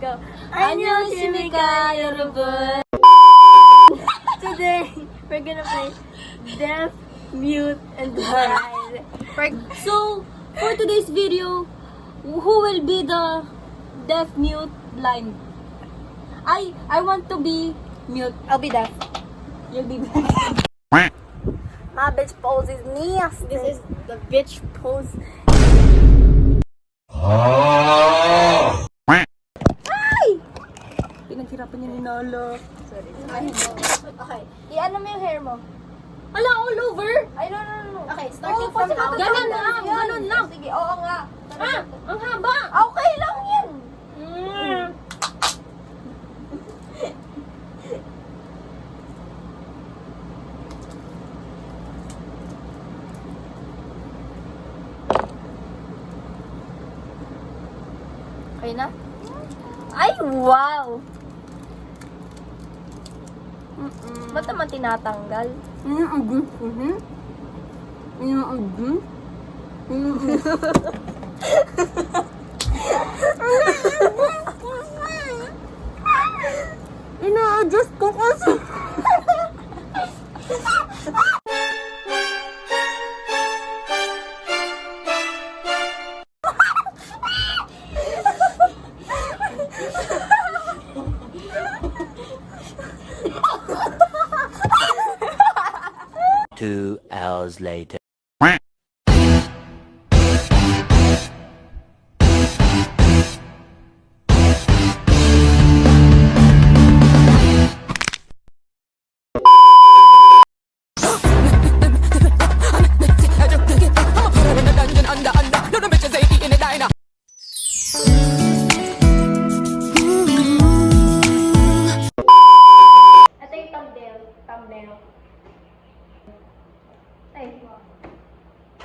Go. 안녕하십니까, 여러분. Today, we're gonna play Deaf, Mute, and Blind. So, for today's video, who will be the deaf, mute, blind? I want to be mute. I'll be deaf. You'll be blind. My bitch pose is nasty. This is the bitch pose. Pinaghirapan niya ni Nala. Sorry. Okay. I-ano mo yung hair mo? Ala, all over? Ay, no. Okay, starting Oh, from kasi now. ganun lang, Yan. ganun lang. Sige, oo nga. Ah, ang haba. Okay lang yan. Okay na? Ay, wow! Ba't naman tinatanggal? Ina-adjust ko kasi. Two hours later. Ito yung thumbnail. Ay.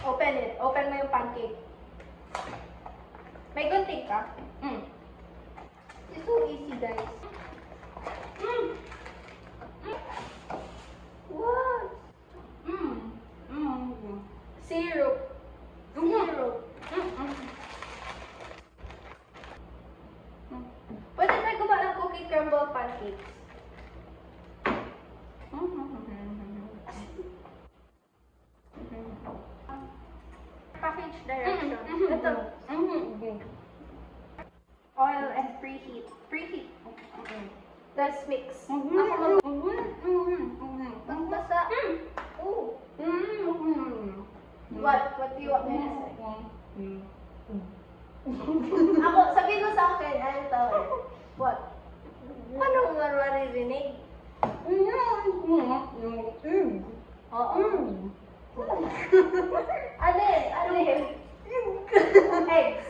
Open it. Open mo yung pancake. May gunting ka? It's so easy, guys. What? Syrup. Syrup. Pwede tayo gumawa ng cookie crumble pancakes. Package direction. Ito. Oil and preheat. Preheat. Let's mix. Ako magbasa. Ooh. What? What do you want me to say? Ako, sabihin mo sa akin, I'll tell it. What? Paano mo maririnig? Oo. Alin? Eggs.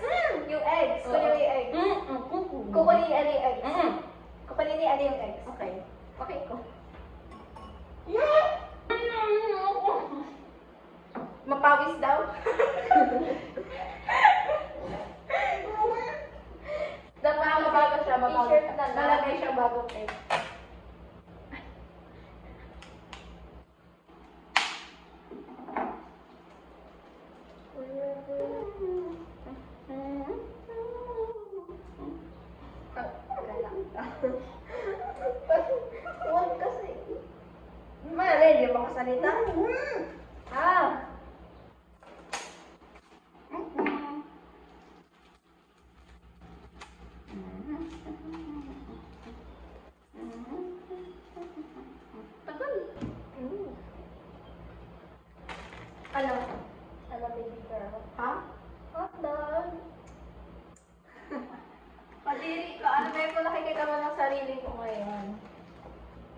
Yung eggs. Kunin mo yung eggs. Kukunin ni Ali yung eggs. Kukunin ni Ali yung eggs. Okay. Okay ko. Mapawis daw? Mabago siya. Nalagay siyang bagong egg. Huwag kasi. Mali, hindi mo kasalita. Tagal. Ano, baby girl? Ha? Hot dog. Padiri ko, ano ba yung nakikita mo ng sarili ko ngayon?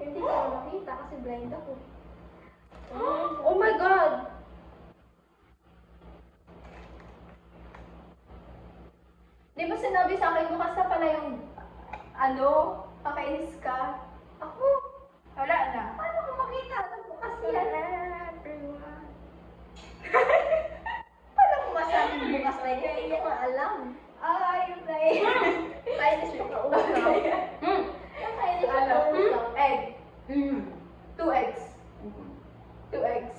Hindi ko makita kasi blind ako. Oh my God! Di ba sinabi sa akin, bukas na pala yung, pakainis ka? Ako? Wala na. Paano ko makita? Bukas yan. Everyone. Paano ko masabing bukas na yan? Hindi ko alam. Yung play. Kainis pa ka ulo. Kainis pa ka ulo. Egg. 2 eggs. 2 eggs.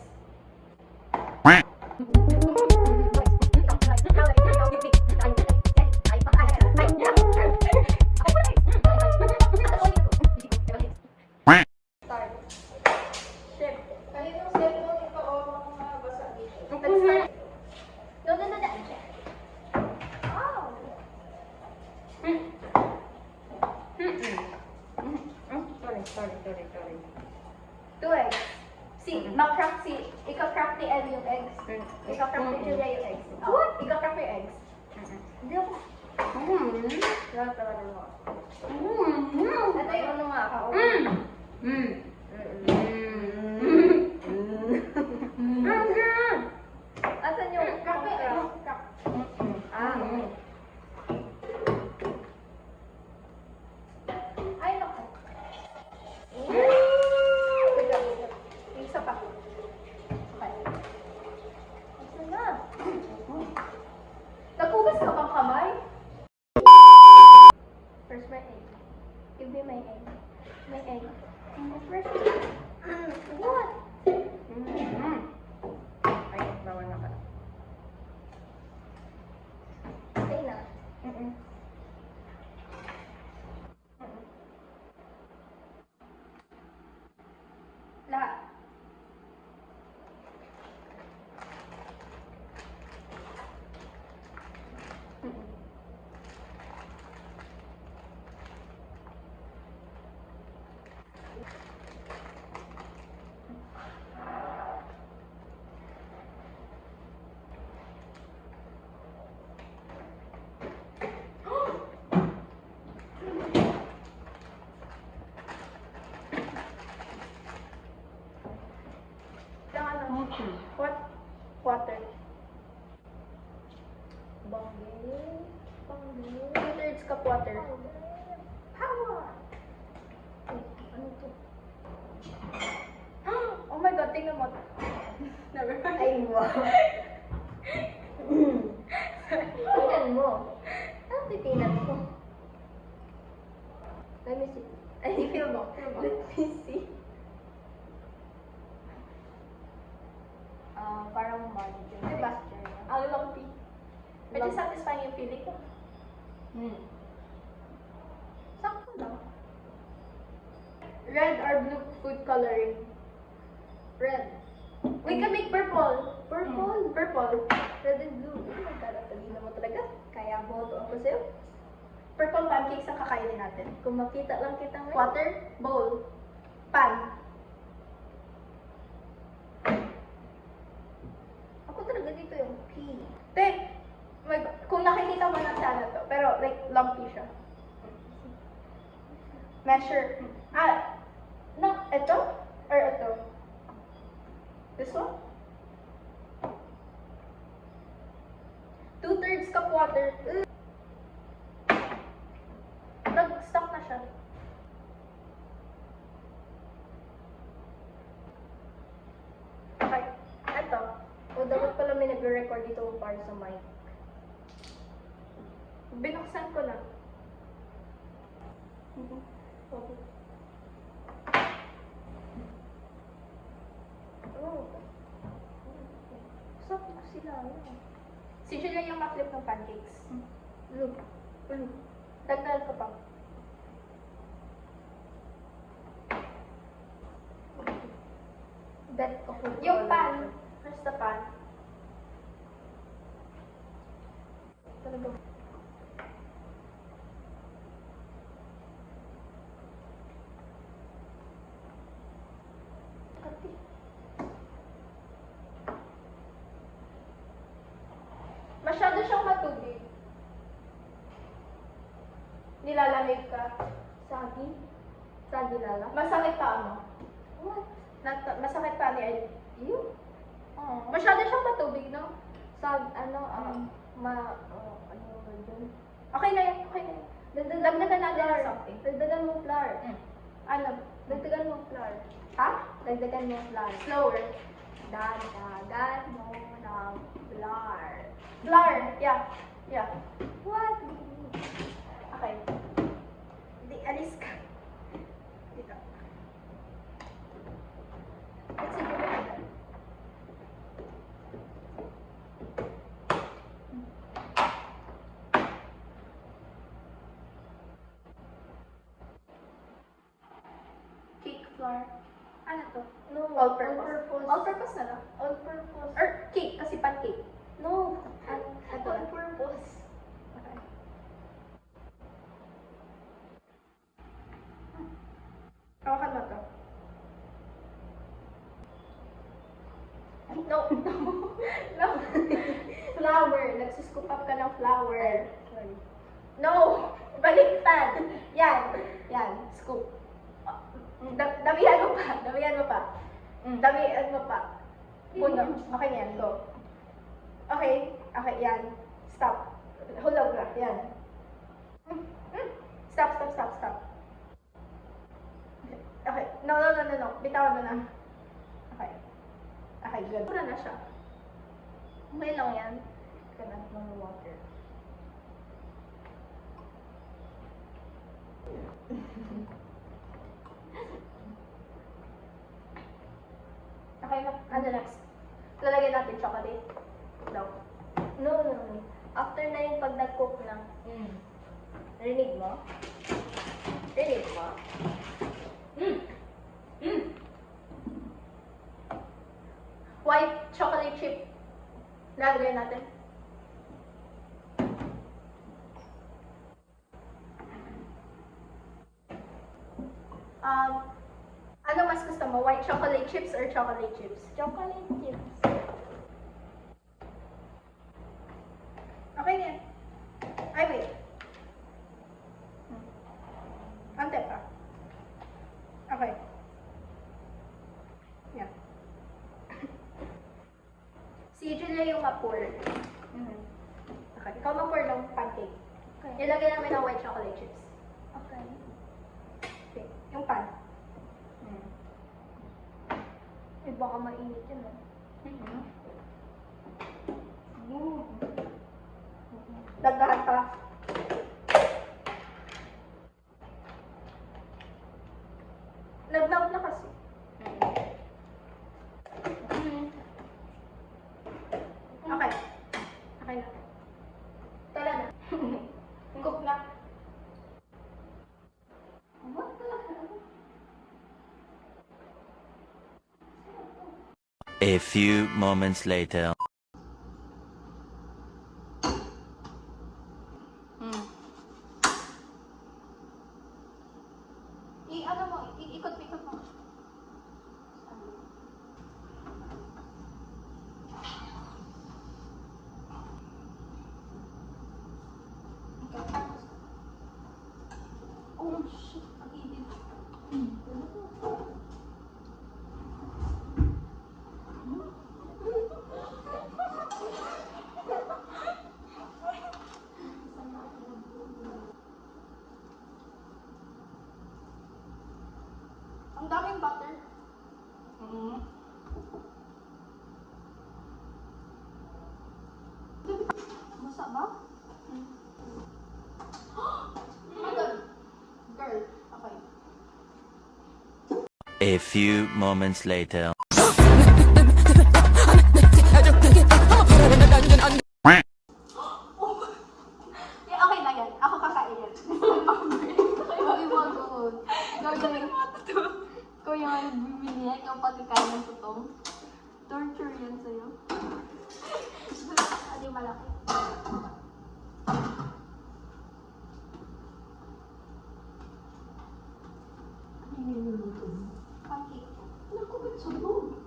Sorry. 2 eggs. Ika-crack ni Elle yung eggs. Ika-crack ni Julia yung eggs. What? Ika-crack yung eggs. Hindi ako. Tawagan mo. Ito yung ano nga ako. Asan yung crack? Ay, naku. Isa pa. Okay. Isa na. Nagpugas ka bang kamay? Where's my egg? Give me my egg. My egg. Where's my egg? What? Ay, bawal na pala. Ay na. Lahat. What? Water. Bangin. 2/3 cup water. Power! Ano to? Oh my god, tingnan mo. Never mind. Ay, wow. Tingnan mo. Ano titingnan ko? Let me see. Ay, feel mo. Let me see. Parang money. Diba? Ang lumpy. Medyo satisfying yung feeling ko. Sakto lang. Red or blue food coloring? Red. We can make purple. Purple. Red and blue. Oh my God, ang talino mo talaga. Kaya boto ako sa'yo. Purple pancakes ang kakainin natin. Kung makita lang kita ngayon. Water, bowl, pan. Ako talaga dito yung P. Kung nakikita mo na sana to, pero like lumpy siya. Measure. No, ito? Or ito? This one? 2/3 cup water. Nag-stuck na siya. Okay. Ito. Dapat pala may nagre-record dito para sa mic. Binuksan ko na. Sakto sila. Si Julia yung ma-flip ng pancakes. Look. Dagdagan ko pa. Bet ko. Yung pan. Where's the pan? Talaga. Masyado siyang matubig. Nilalamig ka. Sagi lala. Masakit pa ano? What? Masakit pa ni Ed. You? Masyado siyang matubig, no? Ano ba dun? Okay na yan. Dagdagan natin ng something. Dagdagan mo flour. Ano? Dagdagan mo flour. Ha? Dagdagan mo flour. Slower. Dagdagan mo ng flour. Flour. Yeah. What? Okay. Di, alis ka. Dito. Let's see what happens. Cake flour. Ano to? No, all-purpose. All-purpose na lang. All-purpose. Or cake, kasi pancake. No. All-purpose. Okay. Hawakan mo to. No, no, no. Flower. Nagsuscoop up ka ng flower. Sorry. No! Baliktad! Yan. Yan. Scoop. Damihan mo pa. Damihan mo pa. Damihan mo pa. Puno. Okay yan. Go. Okay. Okay, yan. Stop. Hulog na. Yan. Stop, stop, stop, stop. Okay. No, no, no, no, no. Bitawan mo na. Okay. Okay, good. Pura na siya. Okay lang yan. Ganun ng water. Okay na. Ano next? Lalagyan natin chocolate. No. No, no, no. After na yung pag nag-cook na. Rinig mo? Rinig mo? White chocolate chip. Lalagyan natin. Ano mas gusto mo? White chocolate chips or chocolate chips? Chocolate chips. Okay yan. Ay, wait. Ante pa. Okay. Yan. Si Julia yung ma-pour. Okay. Ikaw ma-pour ng pancake. Okay. Ilagay namin ng white chocolate chips. Okay. Okay. Yung pan. Eh, baka mainit yun, no? Dagdagan pa. Nag-melt na kasi. Okay. Okay na. Tala na. Cook na. What the hell? A few moments later. Ano mo, ikot mo. Oh shit, ang init. Ang daming butter. Masa ba? Oh my God. Girl. Okay. A few moments later. Yeah, okay na yan. Ako kakain yan. Ikaw yung bibili niya, ikaw pati kain ng tutong. Torture yan sa'yo. Ano yung malaki? Ano yung niluluto mo? Pancake. Naku, ba't sunog?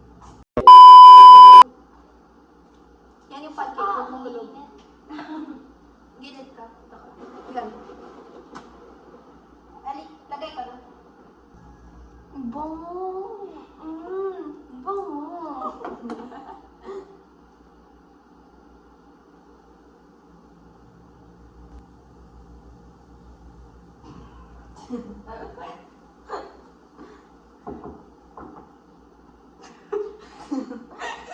Yan yung pancake. Huwag mong gulog. Gilid ka. Yan. Ali, lagay ka na. Bango! Bango!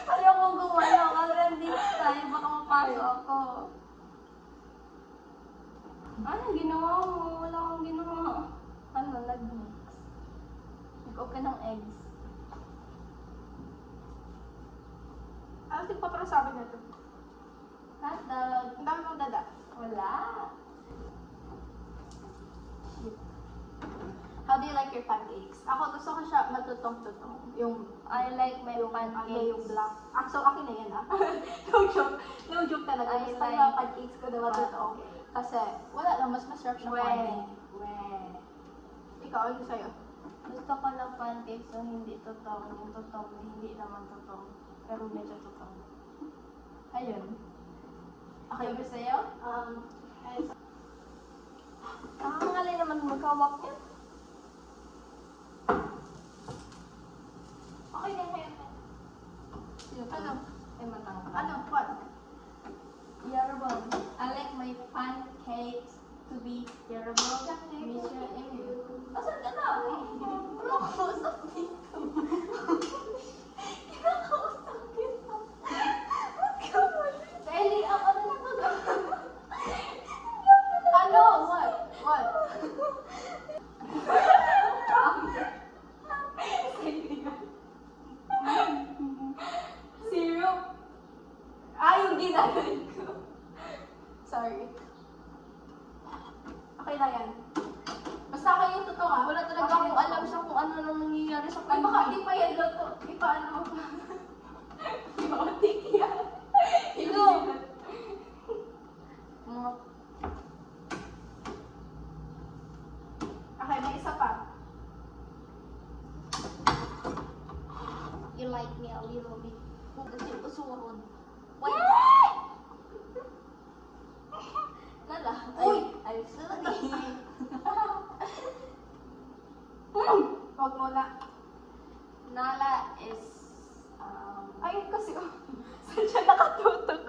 Ayoko gumano kasi hindi tayo baka mapasok ako. Anong ginawa mo? Wala akong ginawa. Ano, nag-mix. Nag-open ng eggs. Ano tigpapasabi na ito? Hotdog. Ang dami mong dada. Wala. Shit. How do you like your pancakes? Ako gusto ko siya matutong-tutong. Yung I like my pancakes. Yung black. So akin na yan no joke. No joke talaga. Gusto ko yung pancakes ko na matutong. Kasi wala lang, mas masarap siya pancake. Ikaw, ano sa'yo? Gusto ko ng pancakes so hindi totoo. Yung totoo, hindi naman totoo. Pero medyo totoo. Ayun. Okay ba sa'yo? Nakakangali naman magkawak yan. Okay na kayo. Ano? Ay, matangka. Ano? What? Yarabong. I like my pancakes to be yarabong. Misha and you. Asan ka na? Kinakausap dito. Kinakausap kita. Ba't ka mali? Eli, ang ano na to? Ano? What? What? Syrup. Yung ginagaling ko. Sorry. Okay na yan. Basta kayo yung totoo ha. Wala talaga akong alam sa kung ano nang nangyayari sa kanya. Ay, baka di pa yan loto. Ipaano mo pa? Ipaotik yan. Ito. Okay, may isa pa. You like me a little bit. Kasi usuron. Wait! Nala. Uy! I'm sorry. Huwag mo na. Nala is, ayun kasi, saan siya nakatutok?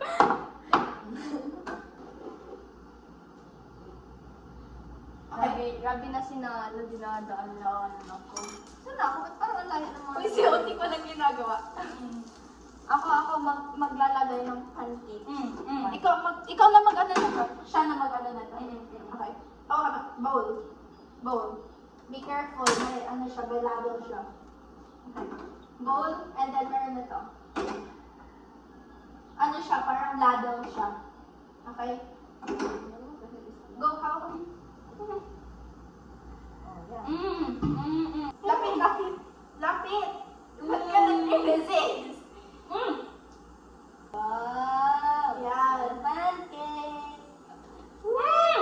Grabe na si Nala, dinadaan-daan ako. Saan ako? Ba't parang ang lahi ng mga... Uy, si Oti pa lang ginagawa. Ako maglalagay ng pancake. Ikaw na mag-ano na to. Siya na mag-ano na to. Okay. Bowl. Be careful. May ano siya, may ladle siya. Okay. Bowl, and then meron na to. Ano siya, parang ladle siya. Okay? Go, how? Lapit! Ba't ka nag-resist? Wow! Yan, pancake! Ay!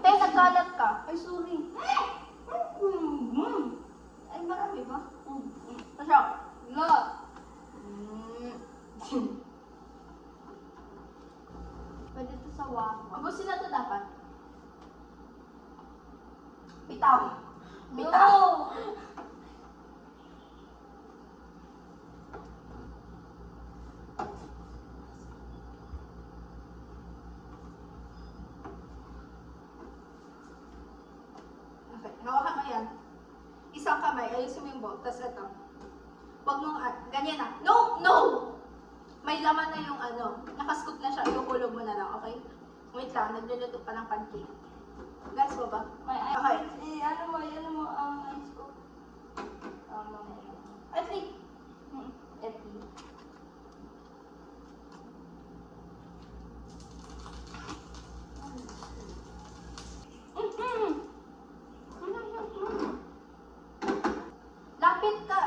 Tay, nagkalat ka. Ay, sorry. Ay, marami ba? Masya. Look. Pwede ito sa waffle. Abusin na ito dapat. Bitaw. Bitaw. Okay, hawakan mo yan. Isang kamay, ayusin mo yung bowl. Tapos ito. Huwag mong, ganyan na. No! No! May laman na yung ano. Nakascoop na siya. Iukulog mo na lang, okay? Wait lang, nagluluto pa ng pancake. Guys mo ba? Okay. Ano mo ang ice ko? Eti. Eti. Lapit ka.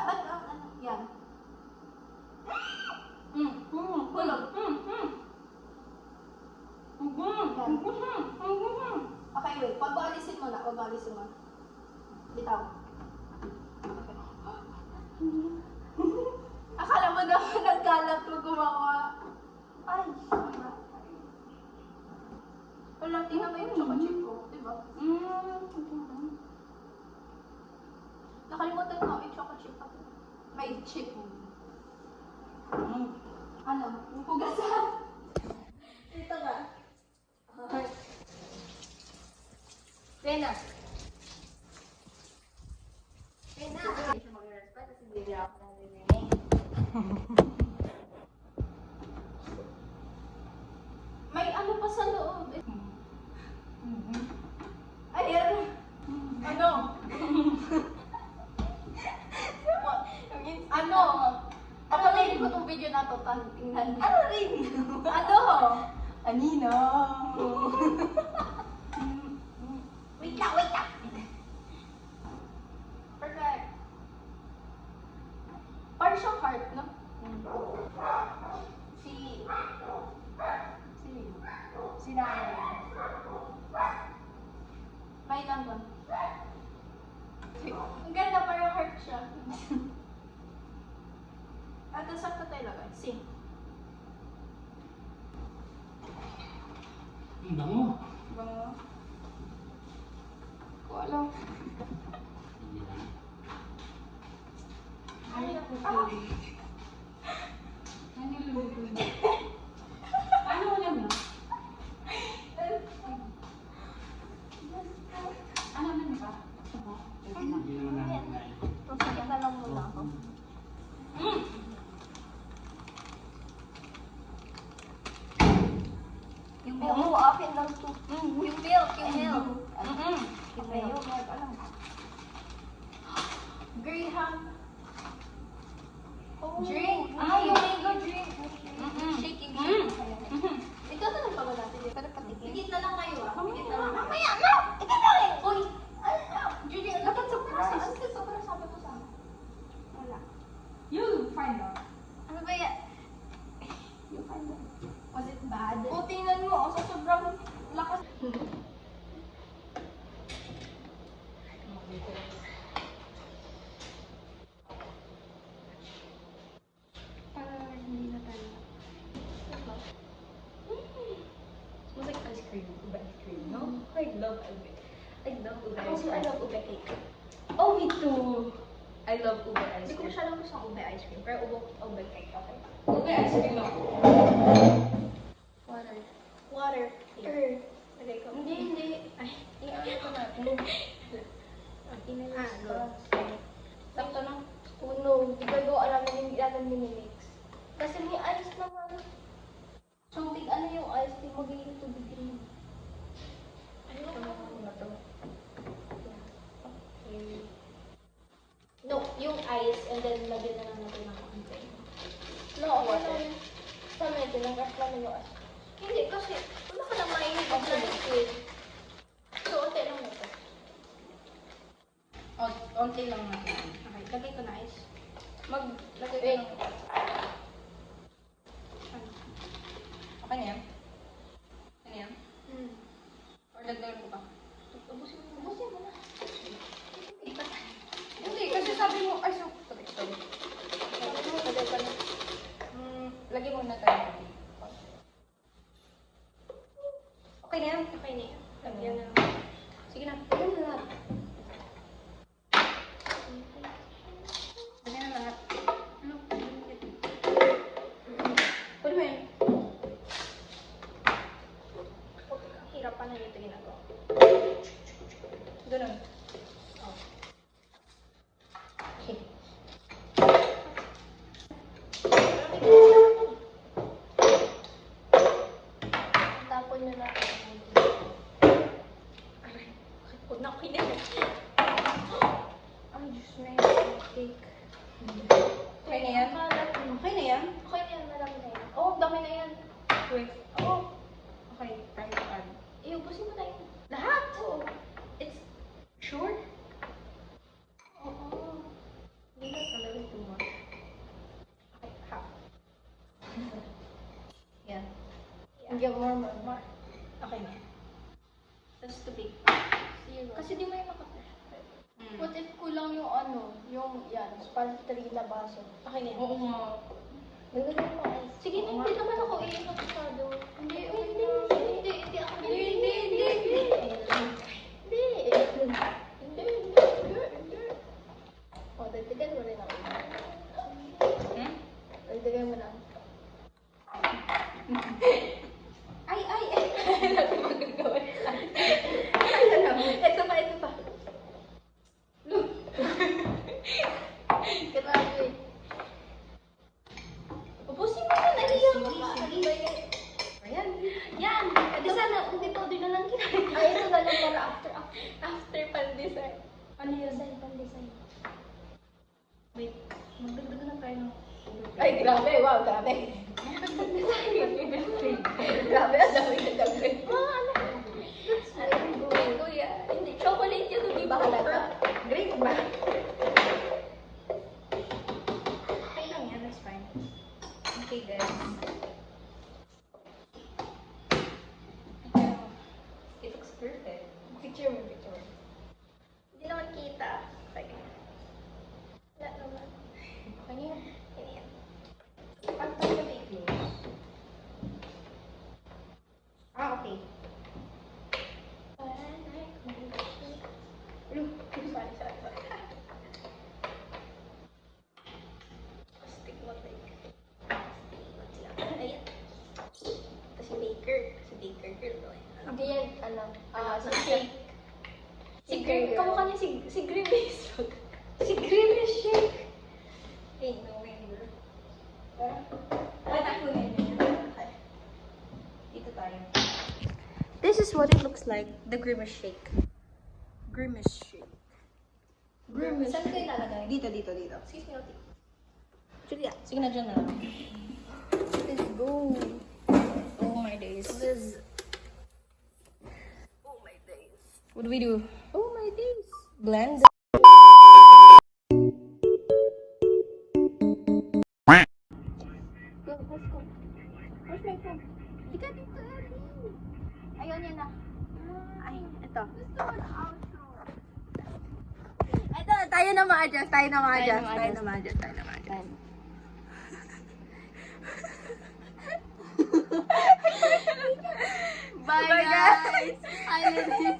Yan. Kulog. Okay, wait. Huwag mo alisin mo na. Bitaw. Okay. Akala mo naman nagkalat mo gumawa. Ay, sama. Wala, tingnan mo yung choco chip ko. Diba? Nakalimutan mo, may choco chip ako. May chip. Ano? Hugasan. Ito ka. Pena. Hindi siya mag-respect kasi hindi ako nang nilinig. May ano pa sa loob. Ayan. Ano? Ano? Papalayin ko tong video na to. Tingnan. Ano rin? Ano? Anino. Wait lang. Perfect. Parang siyang heart, no? Si nanay. May lang ba? Ang ganda, parang heart siya. At sakto tayo lagay. Sing. Ang bango. Bango. Ko alam. Ay, ako Ano yung luluto? Paano ko lang yun? Ano naman ba? Hindi naman namin kinain. Sige na lang muna ako. Yung milk. Oo, akin lang to. Yung milk, yung milk. Yung milk, alam. Graham. Oh, drink. Yung mango drink. Shaking. Ito na lang pag natin. Para patikin. Higit na lang kayo Higit na lang. Mamaya na! Ito na eh! Uy! Judy, dapat surprise. Ano sa sobrang sabi ko sa akin? Wala. You find out. Ano ba yan? You find out. Was it bad? O, tingnan mo. Sa sobrang lakas. Hindi na tayo. Smells like ice cream. Ube ice cream, no? I love ube. I love ube ice Ako cream. I love ube cake. Oh, me too. I love ube ice Hindi ko cream. masyadong gusto ang ube ice cream. Pero ube cake, okay. Ube ice cream ako. Water. Water. Lagay ko. Hindi. Ay, i-ano ko natin. Inalas ko. Sakto na. Oh no, di ba gawa namin yung natin minimix? Kasi may ice naman. So, big ano yung ice, di magiging tubig rin. Ano ba to? Okay. No, yung ice, and then lagyan na lang natin ng konti. No, okay lang. Sa amin, tinanggas namin yung ice. Hindi, kasi wala ka lang mainit na liquid. So, onti lang na ito. Onti lang natin. Okay, lagay ko na ice. Maglagay Wait. ko ng... Okay na yan? Ano yan? Or dagdagan ko pa? Ubusin mo na. Hindi, kasi sabi mo... Ay, sorry. Lagay ko na. Lagay muna tayo. Okay na yan? Okay na yan. Ano Yan yan? na lang. Sige na. Lagyan na lahat. Lagyan na lahat. Ano? Pwede mo yan. Hirapan na ito ginagawa. Ganun. Oh. Okay. Tapon na natin. Huwag na kinig. Ang Diyos na yung cake. Okay na yan? Okay na yan? Okay na yan, marami na yan. Oo, dami na yan. Wait. Oo. Okay, try to add. Iubusin mo na yan. Lahat? Oo. It's sure? Oo. Hindi na talaga too much. Okay, half. Yan. Yeah. More. Okay na. That's too big. Zero. Kasi di mo yung makapit. Mm. What if kulang yung ano, yung yan, span 3 na baso. Okay na yan. Oo nga. Nagagawin mo ay. Sige na, hindi naman ako iingat masyado. Hindi ako. O, dagdagan mo rin ako. Hmm? Dagdagan mo lang. Ay! Ano magagawin? Ano? Ito pa. Grabe. Ubusin mo na, nahiya mo pa. Ano ba yan? Ayan. Yan! Edi sana, hindi powder na lang kinain. Ay, ito na lang para after pan-design. Ano yun? Pan-design. Wait. Magdagdag na tayo ng... Ay, grabe. Wow, grabe. Grabe, ang dami na dami. Ano? Kuya. Hindi, chocolate yun, hindi ba halata? Grape ba? Okay lang yan. That's fine. Okay, guys. It looks perfect. Picture mo. Hindi naman kita. Kamukha niya si Grimace. Si Grimace Shake. Hey, no way, bro. Okay. Dito tayo. This is what it looks like, the Grimace shake. Grimace shake. Grimace Saan kayo lalagay? Dito. Excuse me, Oti. Sige, sige na dyan na. Let's go. Oh my days. Oh my days. What do we do? Oh my days. Blend. Go, let's go. Where's my phone? Di ka dito, Ellie. Ayun, yan na. Ay, ito. Gusto ko na outro. Ito, tayo na ma-adjust. Tayo na ma-adjust. Bye, guys. I love you.